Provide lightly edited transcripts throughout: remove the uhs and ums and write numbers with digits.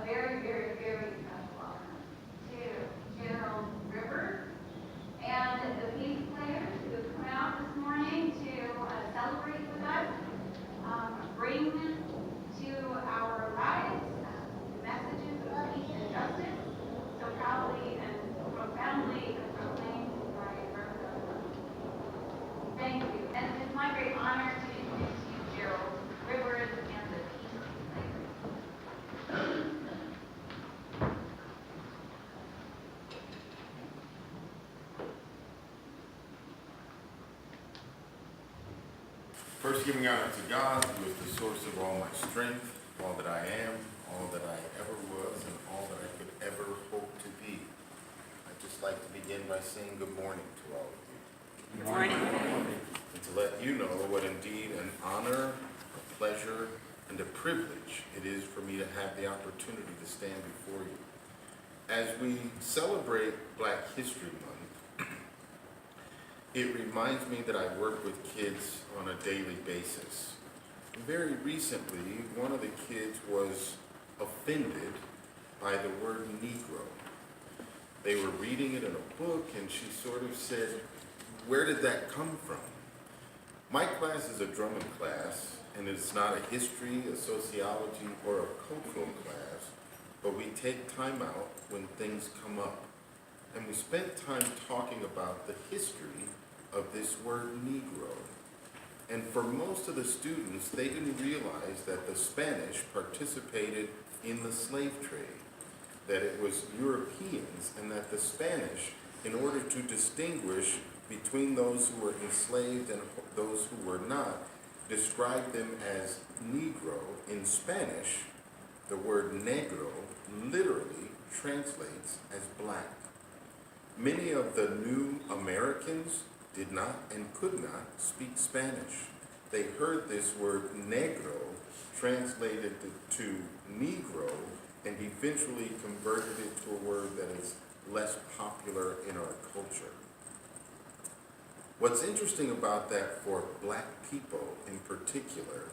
very, very, very special honor to Gerald Rivers and the piece players who have come out this morning to celebrate with us, bring to our lives the messages of peace and justice, so proudly and profoundly proclaimed by Reverend Dr. Thank you. And it's my great honor to introduce you, Gerald Rivers, and the piece players. First, giving honor to God, who is the source of all my strength, all that I am, all that I ever was, and all that I could ever hope to be. I'd just like to begin by saying good morning to all of you. Good morning. And to let you know what indeed an honor, a pleasure, and a privilege it is for me to have the opportunity to stand before you. As we celebrate Black History Month, it reminds me that I work with kids on a daily basis. Very recently, one of the kids was offended by the word Negro. They were reading it in a book, and she sort of said, "Where did that come from?" My class is a drumming class, and it's not a history, a sociology, or a cultural class, but we take time out when things come up. And we spent time talking about the history of this word Negro. And for most of the students, they didn't realize that the Spanish participated in the slave trade, that it was Europeans, and that the Spanish, in order to distinguish between those who were enslaved and those who were not, described them as Negro. In Spanish, the word negro literally translates as black. Many of the new Americans did not and could not speak Spanish. They heard this word negro translated to Negro and eventually converted it to a word that is less popular in our culture. What's interesting about that for Black people in particular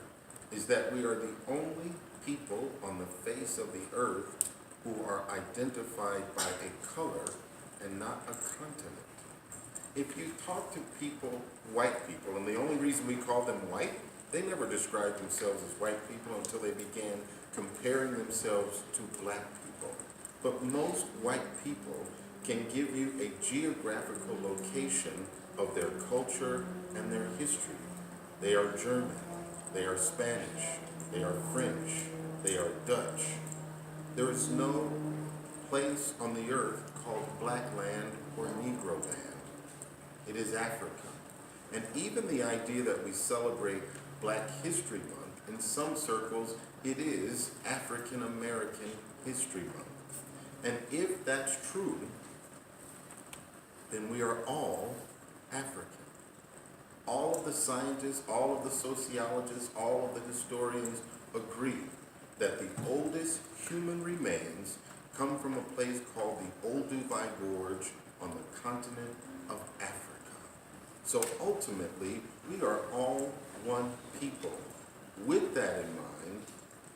is that we are the only people on the face of the earth who are identified by a color and not a continent. If you talk to people, white people, and the only reason we call them white, they never described themselves as white people until they began comparing themselves to Black people. But most white people can give you a geographical location of their culture and their history. They are German, they are Spanish, they are French, they are Dutch. There is no place on the earth called Black land or Negro land. It is Africa. And even the idea that we celebrate Black History Month. In some circles, it is African American History Month. And if that's true, then we are all African. All of the scientists, all of the sociologists, all of the historians agree that the oldest human remains come from a place called the Olduvai Gorge on the continent of Africa. So ultimately, we are all one people. With that in mind,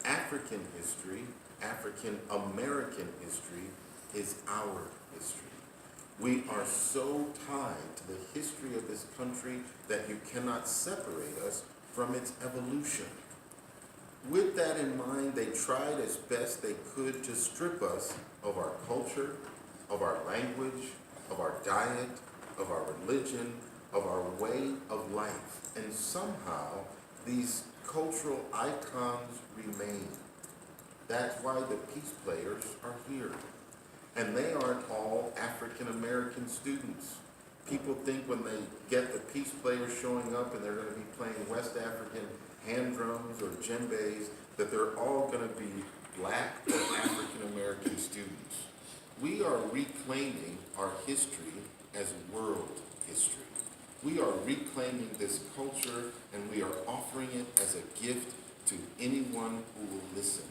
African history, African American history, is our history. We are so tied to the history of this country that you cannot separate us from its evolution. With that in mind, they tried as best they could to strip us of our culture, of our language, of our diet, of our religion, of our way of life. And somehow, these cultural icons remain. That's why the Peace Players are here. And they aren't all African American students. People think when they get the Peace Players showing up and they're going to be playing West African hand drums or djembes, that they're all going to be Black or African American students. We are reclaiming our history as world history. We are reclaiming this culture and we are offering it as a gift to anyone who will listen.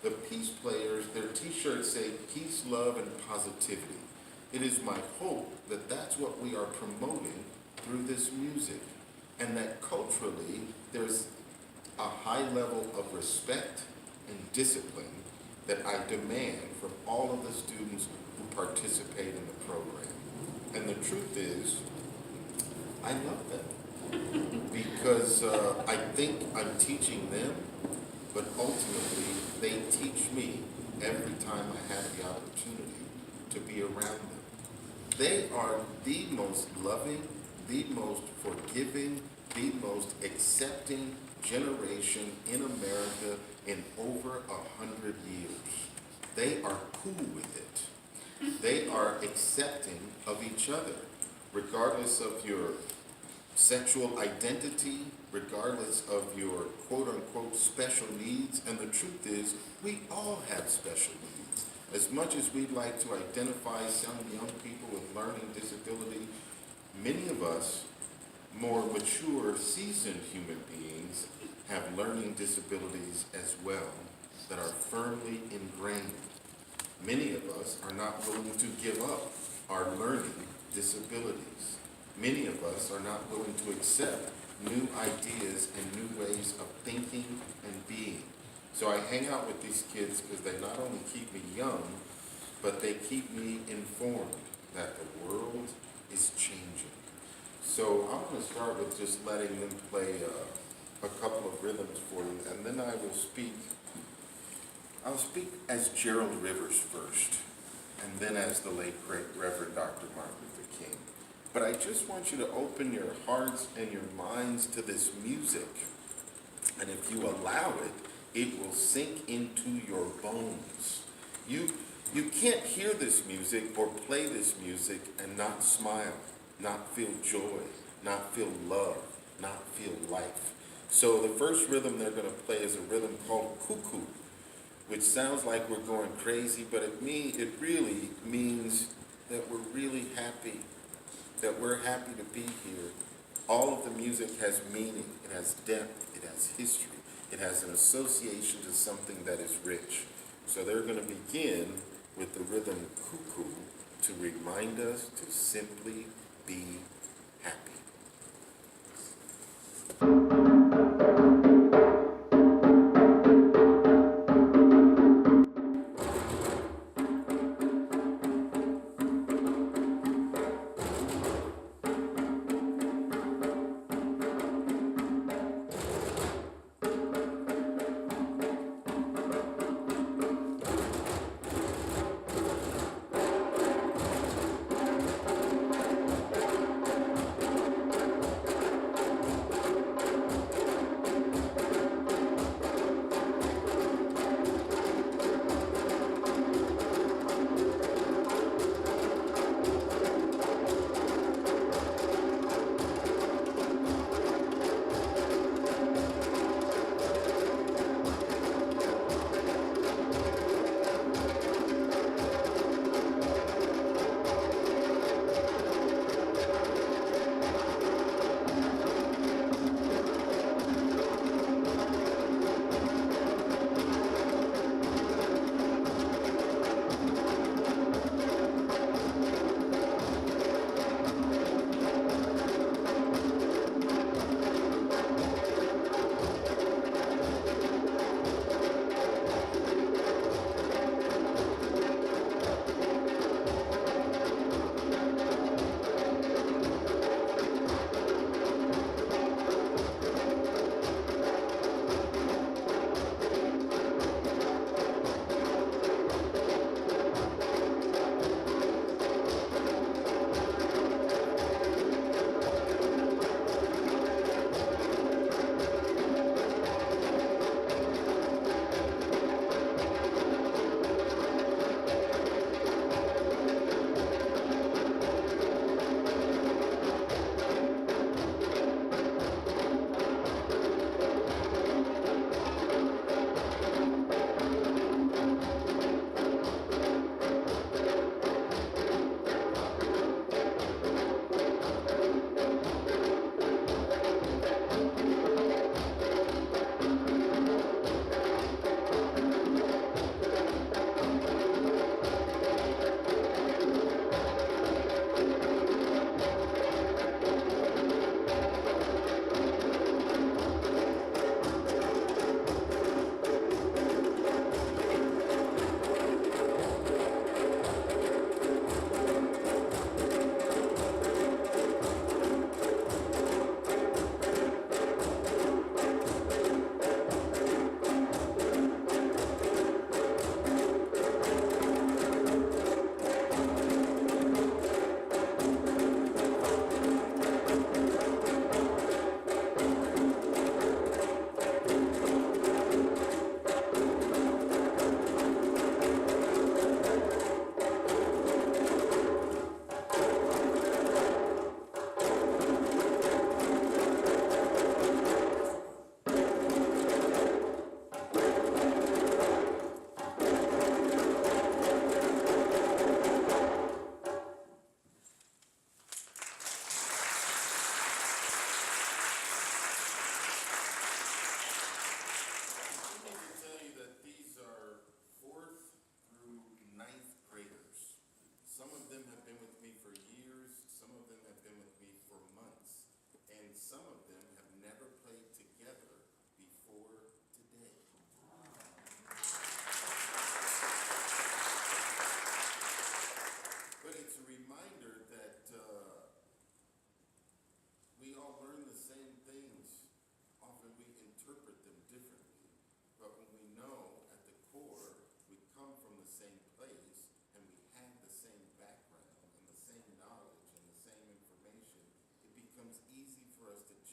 The Peace Players, their t-shirts say peace, love, and positivity. It is my hope that that's what we are promoting through this music, and that culturally there's a high level of respect and discipline that I demand from all of the students who participate in the program. And the truth is, I love them because I think I'm teaching them, but ultimately they teach me every time I have the opportunity to be around them. They are the most loving, the most forgiving, the most accepting generation in America in over 100 years. They are cool with it. They are accepting of each other, regardless of your sexual identity, regardless of your quote-unquote special needs. And the truth is, we all have special needs. As much as we'd like to identify some young people with learning disability, many of us, more mature, seasoned human beings, have learning disabilities as well that are firmly ingrained. Many of us are not willing to give up our learning disabilities. Many of us are not willing to accept new ideas and new ways of thinking and being. So I hang out with these kids because they not only keep me young, but they keep me informed that the world is changing. So I'm going to start with just letting them play a couple of rhythms for you, and then I will speak. I'll speak as Gerald Rivers first, and then as the late great Reverend Dr. Martin Luther King. But I just want you to open your hearts and your minds to this music. And if you allow it, it will sink into your bones. You can't hear this music or play this music and not smile, not feel joy, not feel love, not feel life. So the first rhythm they're going to play is a rhythm called cuckoo, which sounds like we're going crazy, but it really means that we're really happy, that we're happy to be here. All of the music has meaning, it has depth, it has history, it has an association to something that is rich. So they're going to begin with the rhythm cuckoo to remind us to simply be happy.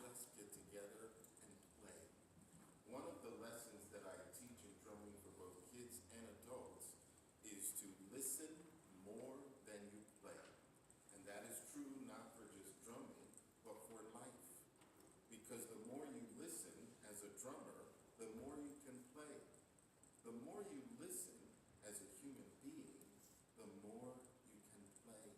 just get together and play. One of the lessons that I teach in drumming for both kids and adults is to listen more than you play. And that is true not for just drumming, but for life. Because the more you listen as a drummer, the more you can play. The more you listen as a human being, the more you can play.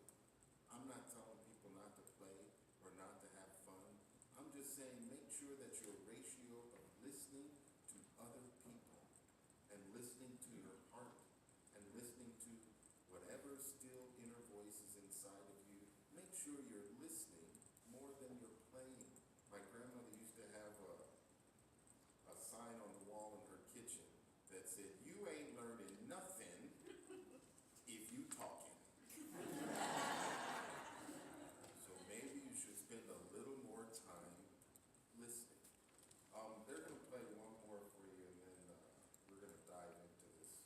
I'm not telling people not to play or not to have fun. I'm just saying make sure that your ratio of listening to other people and listening to your heart and listening to whatever still inner voice is inside of you, make sure you're listening more than you're playing. My grandmother used to have a sign on the wall in her kitchen that said, "You ain't learning nothing if you talking." So maybe you should spend a little more time listening. They're going to play one more for you, and then we're going to dive into this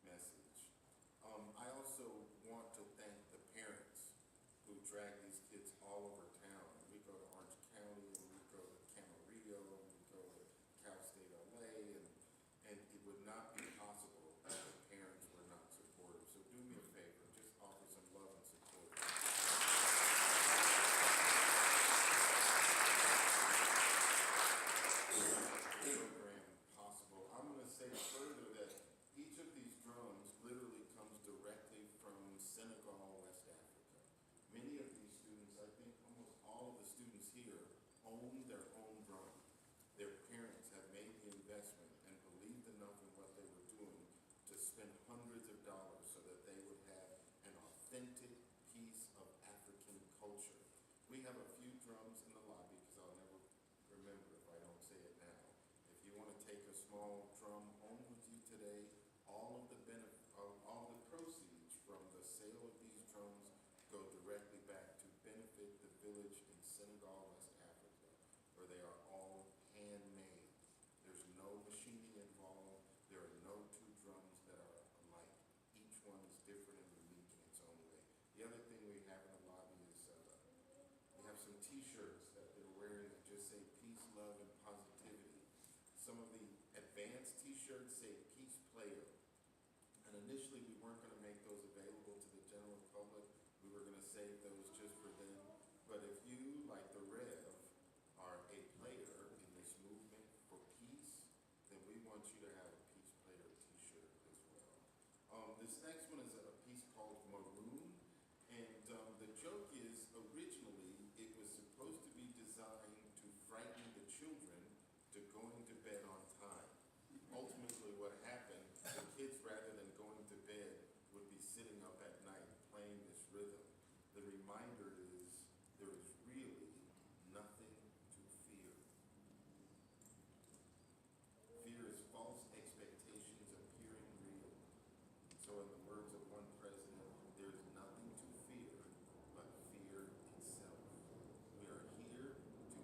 message. I also want to thank the parents who drag these kids all over town. We go to Orange County, and we go to Camarillo, and we go to Cal State LA, and it would not be possible if the parents were not supportive. So do me a favor, just offer some love and support. Program possible. I'm going to say further that each of these drums literally comes directly from Senegal, West Africa. Many of these students, I think almost all of the students here, own their own drum. Their parents have made the investment and believed enough in what they were doing to spend hundreds of dollars so that they would have an authentic piece of African culture. We have a few drums in the lobby because I'll never remember if I don't say it now. If you want to take a small drum home with you today, all of the proceeds from the sale of these drums go directly back to benefit the village in Senegal, West Africa, where they are all handmade. There's no machining involved. There are no two drums that are alike. Each one is different and unique in its own way. The other thing we have in the lobby is we have some t-shirts that they're wearing that just say peace, love, and positivity. Some of the advanced t-shirts say peace player. And initially we weren't going to make those available to the general public. We were going to save those just for them. But if you, like the Rev, are a player in this movement for peace, then we want you to have a peace player t-shirt as well. This next one is a piece called Maroon. And the joke is, originally, it was supposed to be designed to frighten the children to going to bed on time. Ultimately, what happened, the kids, rather than going to bed, would be sitting up at night playing this rhythm. The reminder is, there is really nothing to fear. Fear is false expectations appearing real. So in the words of one president, there is nothing to fear but fear itself. We are here to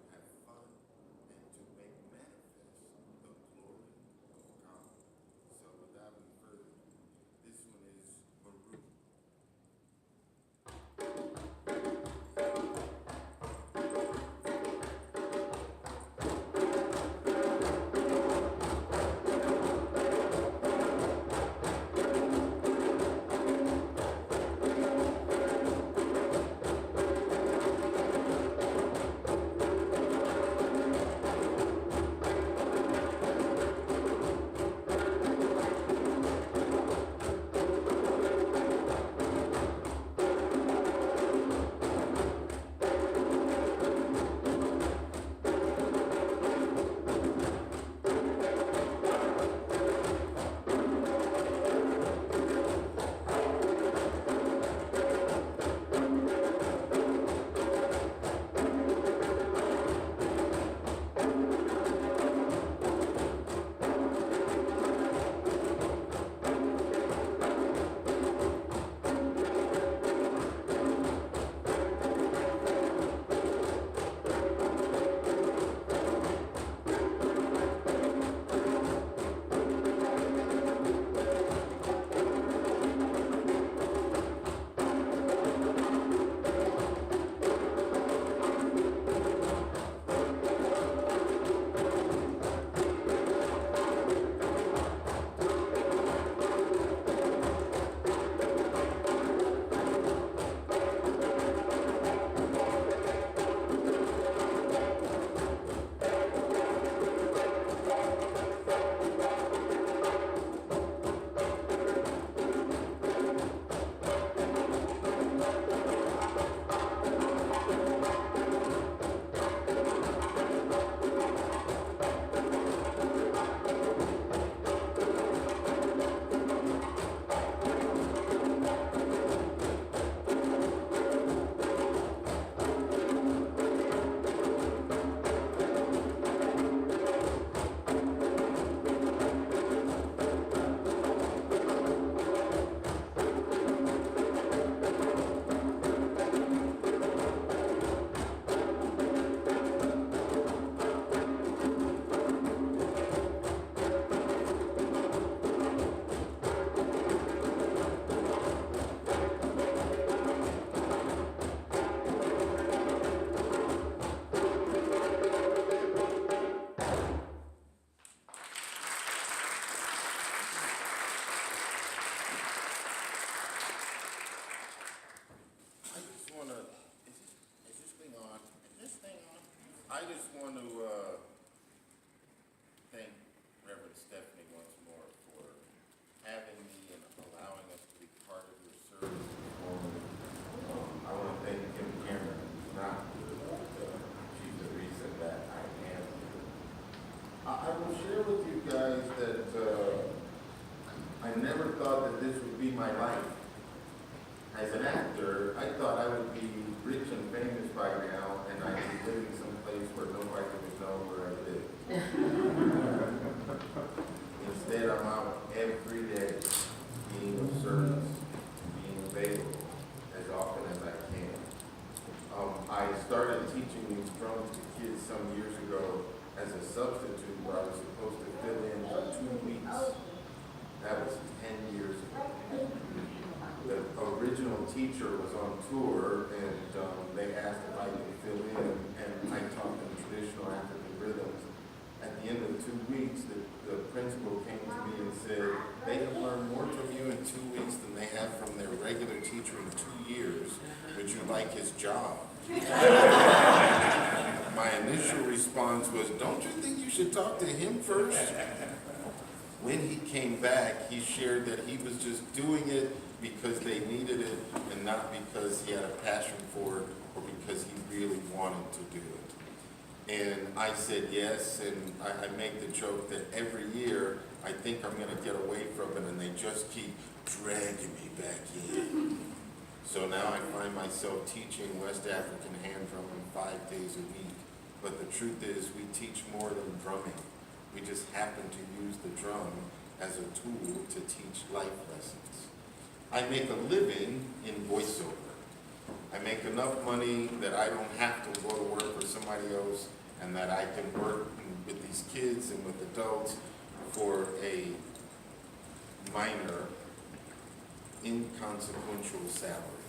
thought that this would be my life. As an actor, I thought I would be rich and famous by now, and I'd be living someplace where nobody would know where I live. Instead, I'm out every day, being of service, being available as often as I can. I started teaching these drums to kids some years ago as a substitute where I was supposed to fill in for 2 weeks. That was 10 years ago. The original teacher was on tour, and they asked if I could fill in, and I taught them traditional African rhythms. At the end of the 2 weeks, the principal came to me and said, they have learned more from you in 2 weeks than they have from their regular teacher in 2 years. Would you like his job? My initial response was, don't you think you should talk to him first? When he came back, he shared that he was just doing it because they needed it and not because he had a passion for it or because he really wanted to do it. And I said yes, and I make the joke that every year I think I'm going to get away from it, and they just keep dragging me back in. So now I find myself teaching West African hand drumming 5 days a week. But the truth is, we teach more than drumming. We just happen to use the drum as a tool to teach life lessons. I make a living in voiceover. I make enough money that I don't have to go to work for somebody else, and that I can work with these kids and with adults for a minor, inconsequential salary.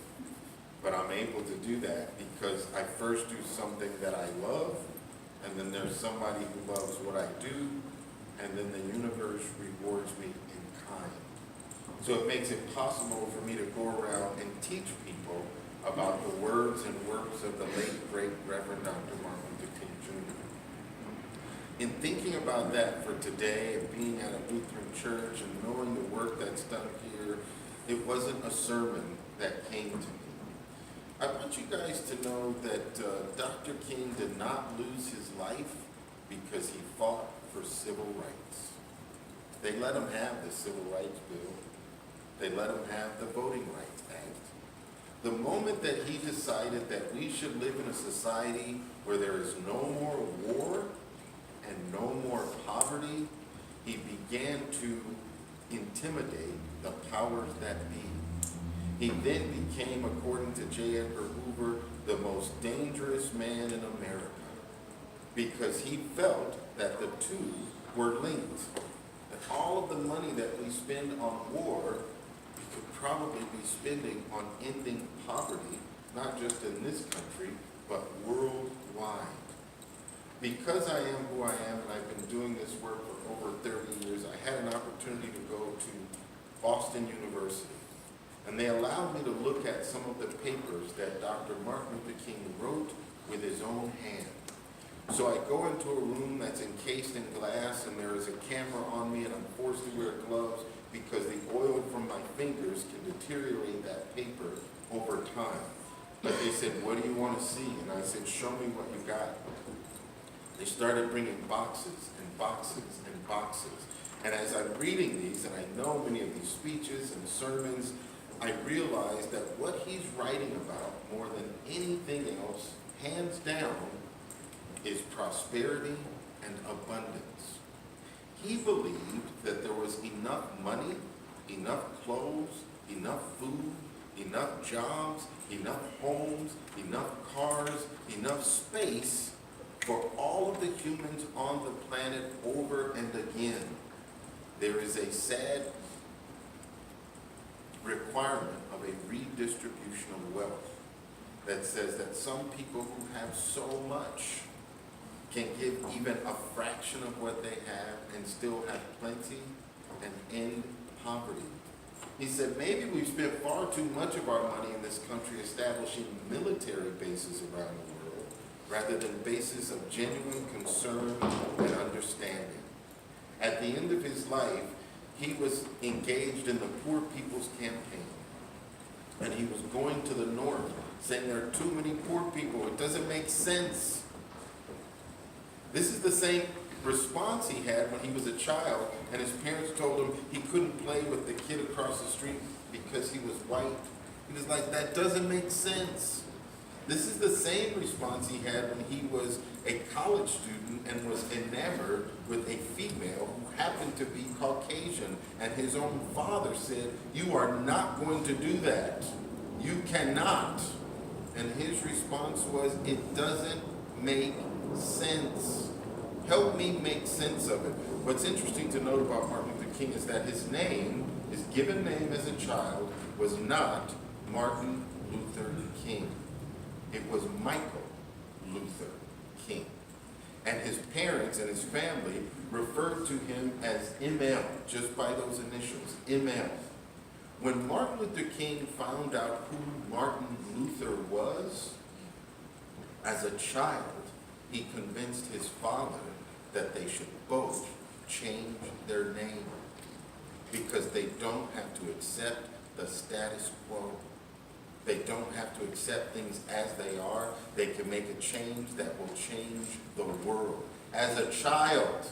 But I'm able to do that because I first do something that I love, and then there's somebody who loves what I do, and then the universe rewards me in kind. So it makes it possible for me to go around and teach people about the words and works of the late, great Reverend Dr. Martin Luther King Jr. In thinking about that for today, and being at a Lutheran church and knowing the work that's done here, it wasn't a sermon that came to me. I want you guys to know that Dr. King did not lose his life because he fought for civil rights. They let him have the Civil Rights Bill. They let him have the Voting Rights Act. The moment that he decided that we should live in a society where there is no more war and no more poverty, he began to intimidate the powers that be. He then became, according to J. Edgar Hoover, the most dangerous man in America because he felt that the two were linked. That all of the money that we spend on war, we could probably be spending on ending poverty, not just in this country, but worldwide. Because I am who I am, and I've been doing this work for over 30 years, I had an opportunity to go to Boston University. And they allowed me to look at some of the papers that Dr. Martin Luther King wrote with his own hand. So I go into a room that's encased in glass, and there is a camera on me, and I'm forced to wear gloves because the oil from my fingers can deteriorate that paper over time. But they said, what do you want to see? And I said, show me what you got. They started bringing boxes and boxes and boxes. And as I'm reading these, and I know many of these speeches and sermons, I realized that what he's writing about more than anything else, hands down, is prosperity and abundance. He believed that there was enough money, enough clothes, enough food, enough jobs, enough homes, enough cars, enough space for all of the humans on the planet over and again. There is a sad requirement of a redistribution of wealth that says that some people who have so much can give even a fraction of what they have and still have plenty and end poverty. He said, maybe we've spent far too much of our money in this country establishing military bases around the world rather than bases of genuine concern and understanding. At the end of his life, he was engaged in the Poor People's Campaign. And he was going to the north, saying there are too many poor people. It doesn't make sense. This is the same response he had when he was a child and his parents told him he couldn't play with the kid across the street because he was white. He was like, that doesn't make sense. This is the same response he had when he was a college student and was enamored with a female who happened to be Caucasian, and his own father said, you are not going to do that. You cannot. And his response was, it doesn't make sense. Help me make sense of it. What's interesting to note about Martin Luther King is that his name, his given name as a child, was not Martin Luther King. It was Michael Luther King. And his parents and his family referred to him as ML, just by those initials, ML. When Martin Luther King found out who Martin Luther was, as a child, he convinced his father that they should both change their name because they don't have to accept the status quo. They don't have to accept things as they are. They can make a change that will change the world. As a child,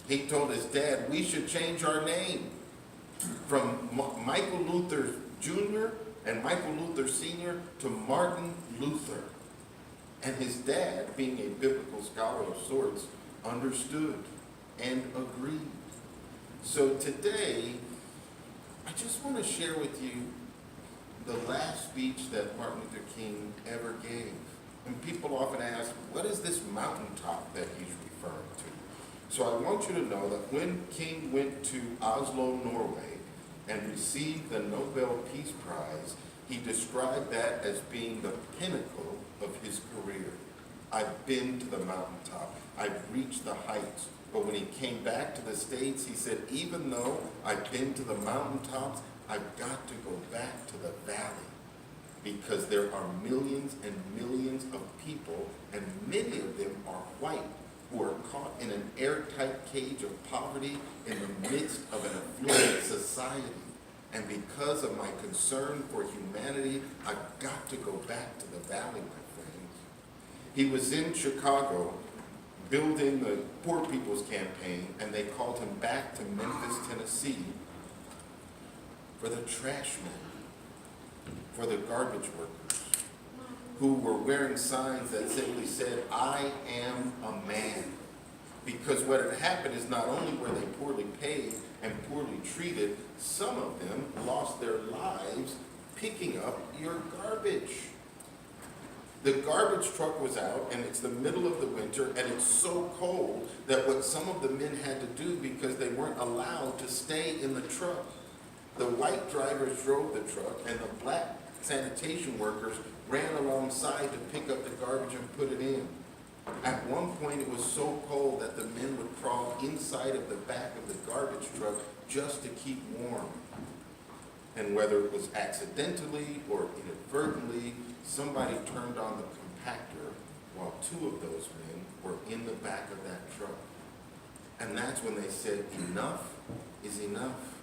he told his dad, we should change our name from Michael Luther Jr. and Michael Luther Sr. to Martin Luther. And his dad, being a biblical scholar of sorts, understood and agreed. So today, I just want to share with you the last speech that Martin Luther King ever gave. And people often ask, what is this mountaintop that he's referring to? So I want you to know that when King went to Oslo, Norway, and received the Nobel Peace Prize, he described that as being the pinnacle of his career. I've been to the mountaintop. I've reached the heights. But when he came back to the States, he said, even though I've been to the mountaintops, I've got to go back to the valley because there are millions and millions of people, and many of them are white, who are caught in an airtight cage of poverty in the midst of an affluent society. And because of my concern for humanity, I've got to go back to the valley, my friends. He was in Chicago building the Poor People's Campaign, and they called him back to Memphis, Tennessee, for the trash men, for the garbage workers, who were wearing signs that simply said, I am a man. Because what had happened is not only were they poorly paid and poorly treated, some of them lost their lives picking up your garbage. The garbage truck was out, and it's the middle of the winter, and it's so cold that what some of the men had to do, because they weren't allowed to stay in the truck, the white drivers drove the truck, and the black sanitation workers ran alongside to pick up the garbage and put it in. At one point, it was so cold that the men would crawl inside of the back of the garbage truck just to keep warm. And whether it was accidentally or inadvertently, somebody turned on the compactor while two of those men were in the back of that truck. And that's when they said, enough is enough.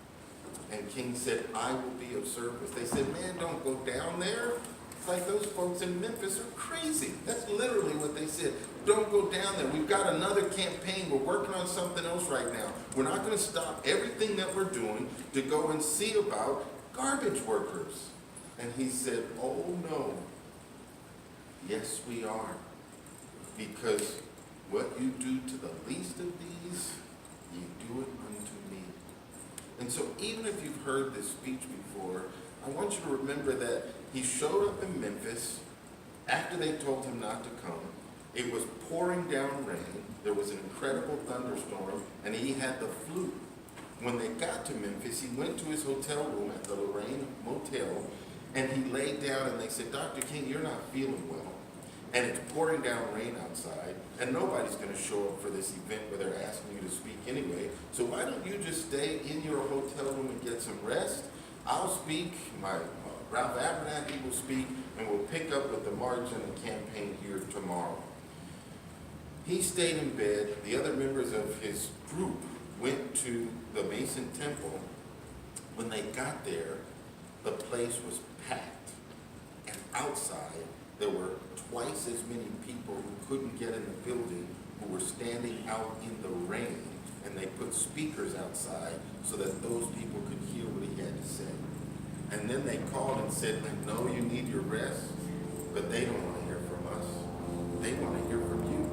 And King said, I will be of service. They said, man, don't go down there. It's like those folks in Memphis are crazy. That's literally what they said. Don't go down there. We've got another campaign. We're working on something else right now. We're not going to stop everything that we're doing to go and see about garbage workers. And he said, oh no. Yes, we are. Because what you do to the least of these, you do it unto me. And so even if you've heard this speech before, I want you to remember that he showed up in Memphis after they told him not to come. It was pouring down rain. There was an incredible thunderstorm, and he had the flu. When they got to Memphis, he went to his hotel room at the Lorraine Motel, and he laid down, and they said, Dr. King, you're not feeling well. And it's pouring down rain outside, and nobody's going to show up for this event where they're asking you to speak anyway. So why don't you just stay in your hotel room and get some rest? I'll speak, my Ralph Abernathy will speak, and we'll pick up with the march and the campaign here tomorrow. He stayed in bed. The other members of his group went to the Mason Temple. When they got there, the place was packed. And outside, there were twice as many people who couldn't get in the building who were standing out in the rain, and they put speakers outside so that those people could hear what he had to say. And then they called and said, I know you need your rest, but they don't want to hear from us. They want to hear from you.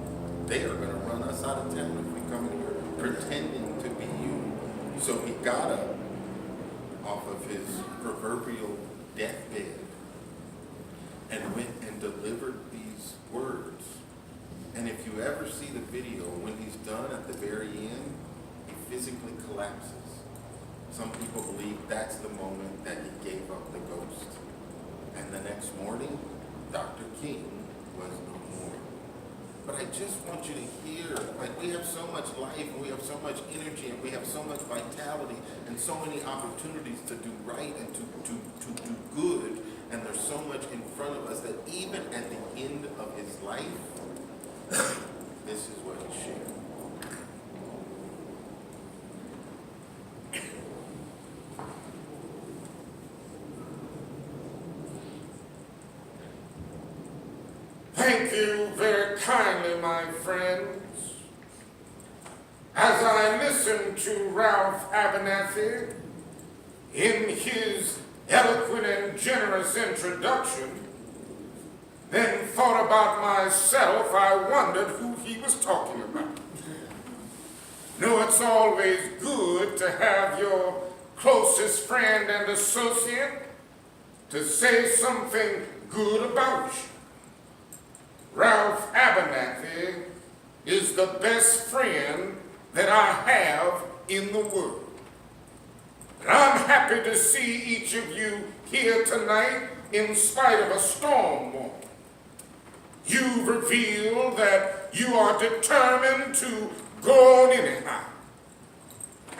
They are going to run us out of town if we come in here pretending to be you. So he got up off of his proverbial deathbed and went and delivered these words. And if you ever see the video, when he's done at the very end, he physically collapses. Some people believe that's the moment that he gave up the ghost. And the next morning, Dr. King was no more. But I just want you to hear, like, we have so much life, and we have so much energy, and we have so much vitality, and so many opportunities to do right and to do good, and there's so much in front of us that even at the end of his life, this is what he shared. Thank you very kindly, my friends. As I listened to Ralph Abernathy in his eloquent and generous introduction, then thought about myself, I wondered who he was talking about. No, it's always good to have your closest friend and associate to say something good about you. Ralph Abernathy is the best friend that I have in the world. And I'm happy to see each of you here tonight in spite of a storm warning. You've revealed that you are determined to go on anyhow.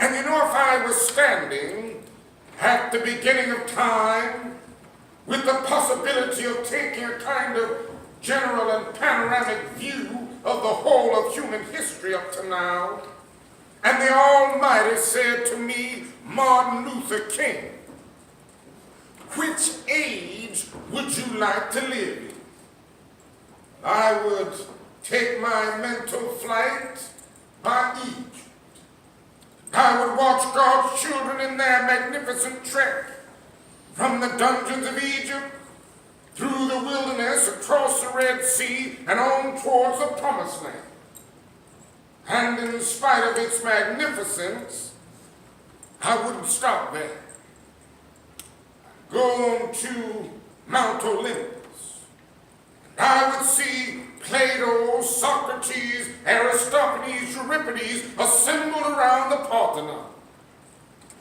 And you know, if I was standing at the beginning of time with the possibility of taking a kind of general and panoramic view of the whole of human history up to now, and the Almighty said to me, Martin Luther King, which age would you like to live in? I would take my mental flight by Egypt. I would watch God's children in their magnificent trek from the dungeons of Egypt through the wilderness, across the Red Sea, and on towards the Promised Land. And in spite of its magnificence, I wouldn't stop there. I'd go on to Mount Olympus. I would see Plato, Socrates, Aristophanes, Euripides assembled around the Parthenon.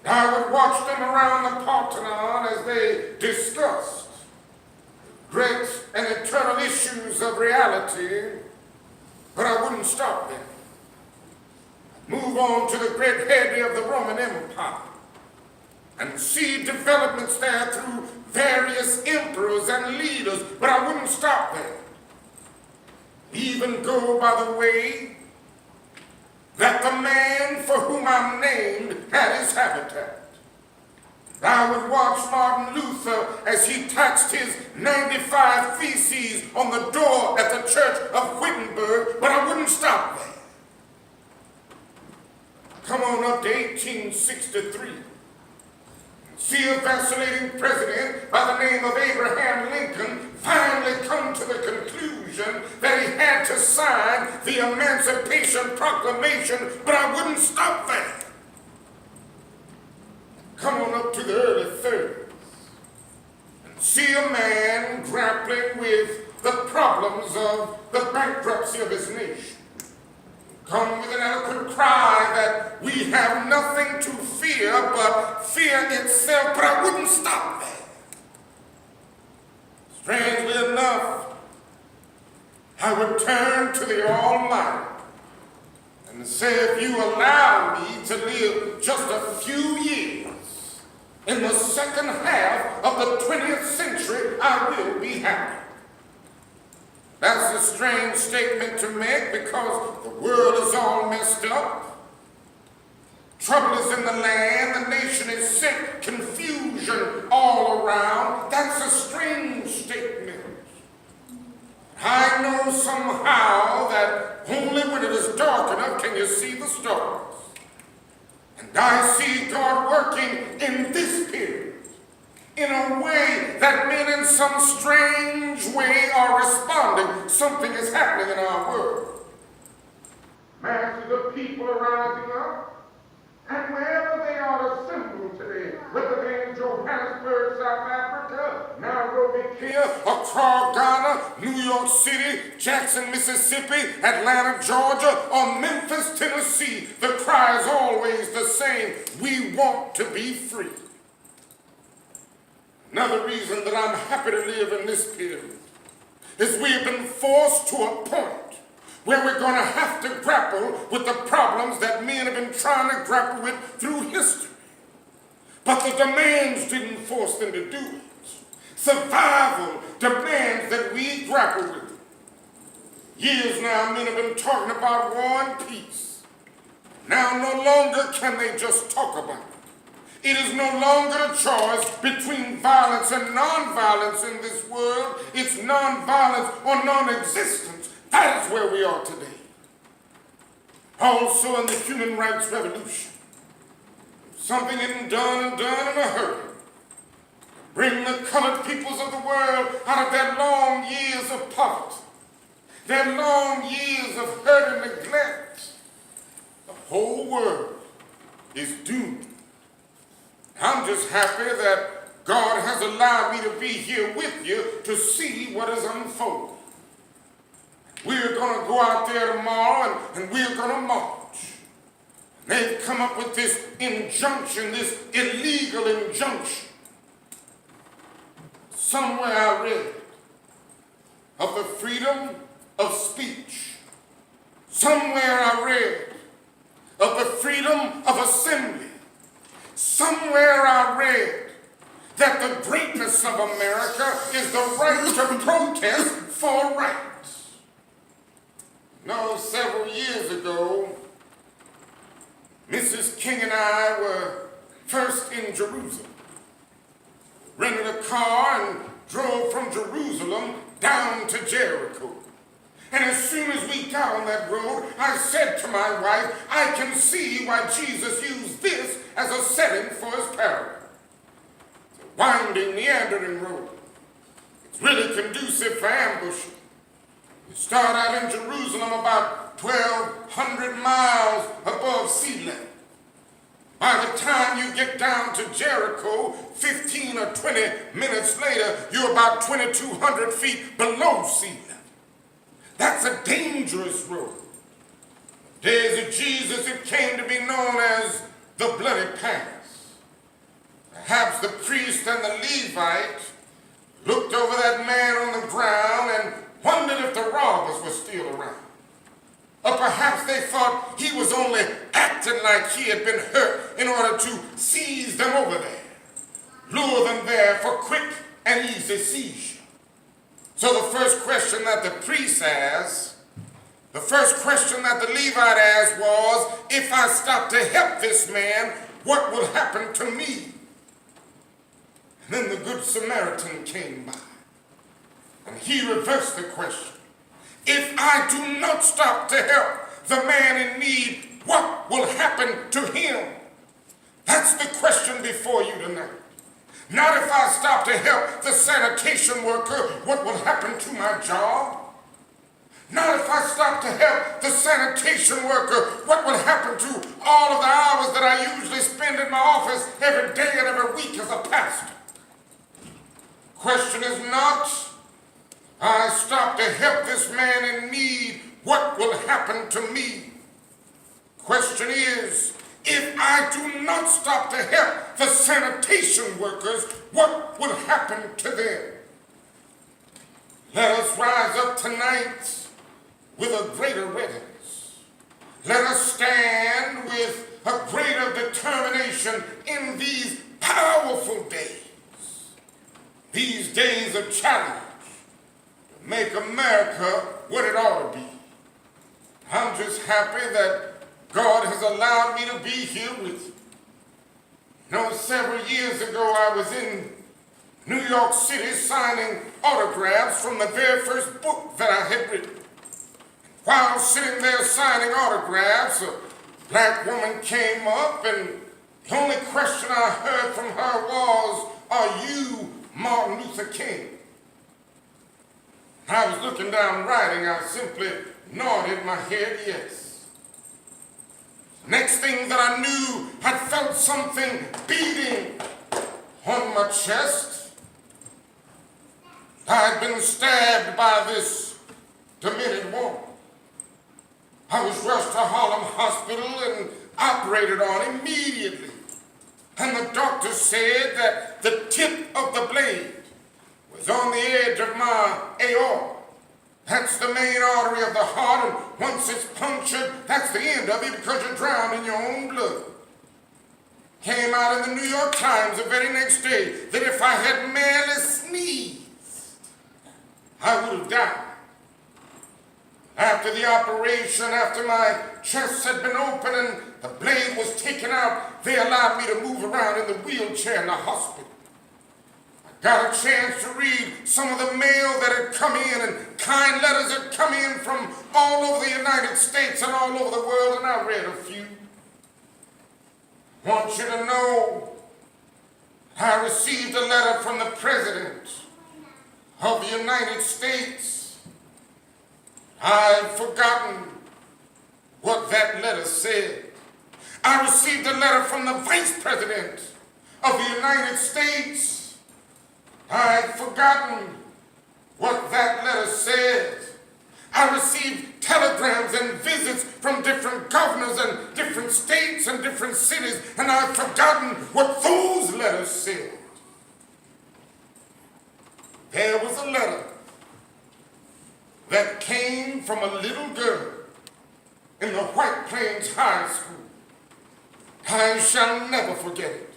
I would watch them around the Parthenon as they discussed great and eternal issues of reality, but I wouldn't stop there. Move on to the great head of the Roman Empire and see developments there through various emperors and leaders, but I wouldn't stop there. Even go by the way that the man for whom I'm named had his habitat. I would watch Martin Luther as he taxed his 95 theses on the door at the church of Wittenberg, but I wouldn't stop there. Come on up to 1863. See a vacillating president by the name of Abraham Lincoln finally come to the conclusion that he had to sign the Emancipation Proclamation, but I wouldn't stop there. Come on up to the early 30s and see a man grappling with the problems of the bankruptcy of his nation. Come with an eloquent cry that we have nothing to fear but fear itself, but I wouldn't stop there. Strangely enough, I would turn to the Almighty and say, if you allow me to live just a few years in the second half of the 20th century, I will be happy. That's a strange statement to make because the world is all messed up. Trouble is in the land, the nation is sick, confusion all around. That's a strange statement. I know somehow that Only when it is dark enough can you see the stars. And I see God working in this period in a way that men in some strange way are responding. Something is happening in our world. Masses of people are rising up. And wherever they are assembled today, whether they're in Johannesburg, South Africa, Nairobi, Kenya, Accra, Ghana, New York City, Jackson, Mississippi, Atlanta, Georgia, or Memphis, Tennessee, the cry is always the same: we want to be free. Another reason that I'm happy to live in this period is we have been forced to a point where we're going to have to grapple with the problems that men have been trying to grapple with through history. But the demands didn't force them to do it. Survival demands that we grapple with it. Years now, men have been talking about war and peace. Now, no longer can they just talk about it. It is no longer a choice between violence and non-violence in this world. It's non-violence or non-existence. That is where we are today. Also in the human rights revolution, something isn't done in a hurry. Bring the colored peoples of the world out of their long years of poverty, their long years of hurt and neglect. The whole world is doomed. I'm just happy that God has allowed me to be here with you to see what is unfolding. We're going to go out there tomorrow and we're going to march. They've come up with this injunction, this illegal injunction. Somewhere I read of the freedom of speech. Somewhere I read of the freedom of assembly. Somewhere I read that the greatness of America is the right to protest for rights. No, several years ago, Mrs. King and I were first in Jerusalem. Rented a car and drove from Jerusalem down to Jericho. And as soon as we got on that road, I said to my wife, I can see why Jesus used this as a setting for his parable. It's a winding, meandering road. It's really conducive for ambushing. You start out in Jerusalem about 1,200 miles above sea level. By the time you get down to Jericho, 15 or 20 minutes later, you're about 2,200 feet below sea level. That's a dangerous road. Days of Jesus, it came to be known as the Bloody Pass. Perhaps the priest and the Levite looked over that man on the ground and wondered if the robbers were still around. Or perhaps they thought he was only acting like he had been hurt in order to seize them over there, lure them there for quick and easy seizure. So the first question that the priest asked, the first question that the Levite asked was, if I stop to help this man, what will happen to me? And then the Good Samaritan came by. And he reversed the question. If I do not stop to help the man in need, what will happen to him? That's the question before you tonight. Not if I stop to help the sanitation worker, what will happen to my job? Not if I stop to help the sanitation worker, what will happen to all of the hours that I usually spend in my office every day and every week as a pastor? Question is not, I stop to help this man in need, what will happen to me? Question is, if I do not stop to help the sanitation workers, what will happen to them? Let us rise up tonight with a greater readiness. Let us stand with a greater determination in these powerful days of challenge, to make America what it ought to be. I'm just happy that God has allowed me to be here with you. You know, several years ago I was in New York City signing autographs from the very first book that I had written. While sitting there signing autographs, a black woman came up, and the only question I heard from her was, "Are you Martin Luther King?" I was looking down writing. I simply nodded my head yes. Next thing that I knew, I felt something beating on my chest. I had been stabbed by this demented woman. I was rushed to Harlem Hospital and operated on immediately. And the doctor said that the tip of the blade was on the edge of my aorta. That's the main artery of the heart, and once it's punctured, that's the end of it because you're drowned in your own blood. Came out in the New York Times the very next day that if I had merely sneezed, I would have died. After the operation, after my chest had been opened and the blade was taken out, they allowed me to move around in the wheelchair in the hospital. I got a chance to read some of the mail that had come in and kind letters had come in from all over the United States and all over the world, and I read a few. I want you to know I received a letter from the President of the United States. I've forgotten what that letter said. I received a letter from the Vice President of the United States. I've forgotten what that letter said. I received telegrams and visits from different governors and different states and different cities, and I've forgotten what those letters said. There was a letter that came from a little girl in the White Plains High School. I shall never forget it.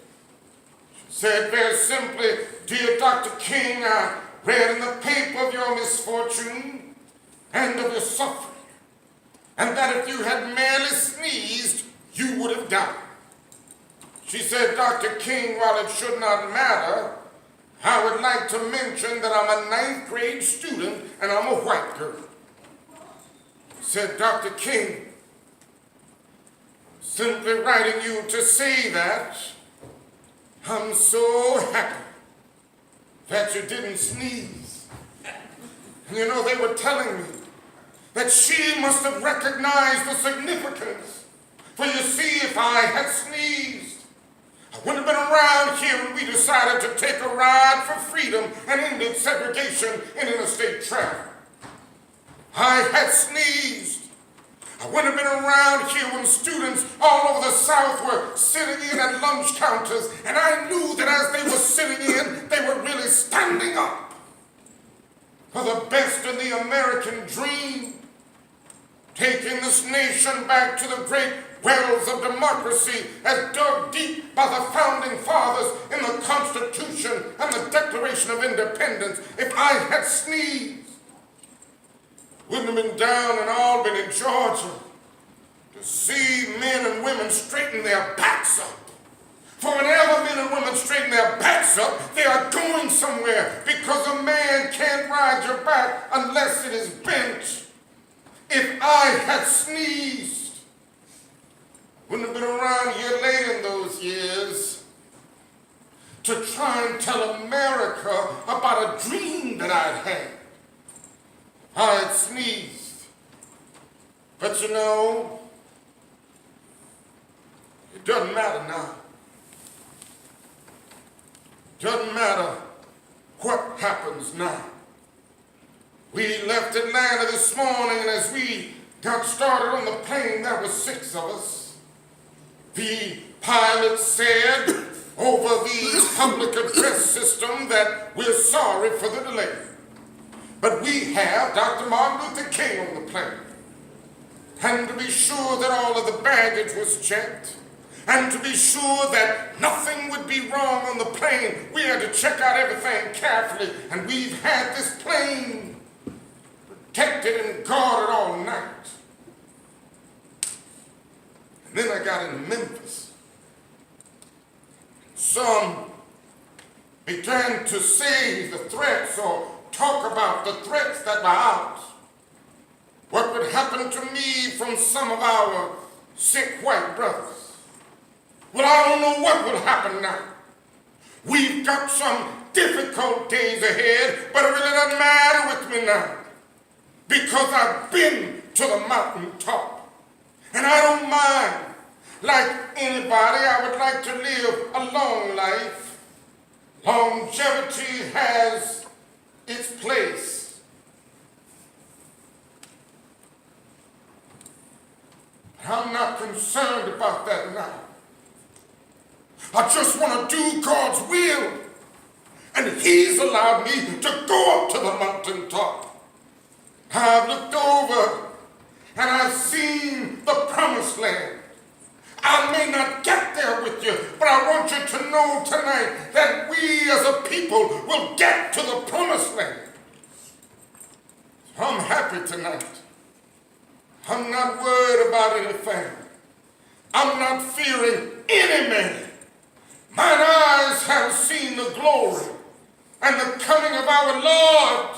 She said very simply, "Dear Dr. King, I read in the paper of your misfortune and of your suffering, and that if you had merely sneezed, you would have died." She said, "Dr. King, while it should not matter, I would like to mention that I'm a 9th grade student and I'm a white girl." She said, "Dr. King, I'm simply writing you to say that I'm so happy that you didn't sneeze." And you know, they were telling me that she must have recognized the significance. For you see, if I had sneezed, I wouldn't have been around here when we decided to take a ride for freedom and ended segregation in interstate traffic. I had sneezed, I wouldn't have been around here when students all over the South were sitting in at lunch counters, and I knew that as they were sitting in, they were really standing up for the best in the American dream, taking this nation back to the great wells of democracy as dug deep by the founding fathers in the Constitution and the Declaration of Independence. If I had sneezed, wouldn't have been down in Albany, Georgia, to see men and women straighten their backs up. For whenever men and women straighten their backs up, they are going somewhere, because a man can't ride your back unless it is bent. If I had sneezed, wouldn't have been around here late in those years to try and tell America about a dream that I'd had. I had sneezed. But you know, it doesn't matter now. It doesn't matter what happens now. We left Atlanta this morning, and as we got started on the plane, there were 6 of us. The pilot said over the public address system that we're sorry for the delay, but we have Dr. Martin Luther King on the plane. And to be sure that all of the baggage was checked, and to be sure that nothing would be wrong on the plane, we had to check out everything carefully, and we've had this plane protected and guarded all night. And then I got into Memphis. Some began to say the threats or talk about the threats that were out what would happen to me from some of our sick white brothers. Well, I don't know what will happen now. We've got some difficult days ahead, but it really doesn't matter with me now because I've been to the mountaintop. And I don't mind. Like anybody, I would like to live a long life. Longevity has its place. I'm not concerned about that now. I just want to do God's will. And He's allowed me to go up to the mountaintop. I've looked over and I've seen the promised land. I may not get there with you, but I want you to know tonight that we as a people will get to the promised land. So I'm happy tonight. I'm not worried about anything. I'm not fearing any man. Mine eyes have seen the glory and the coming of our Lord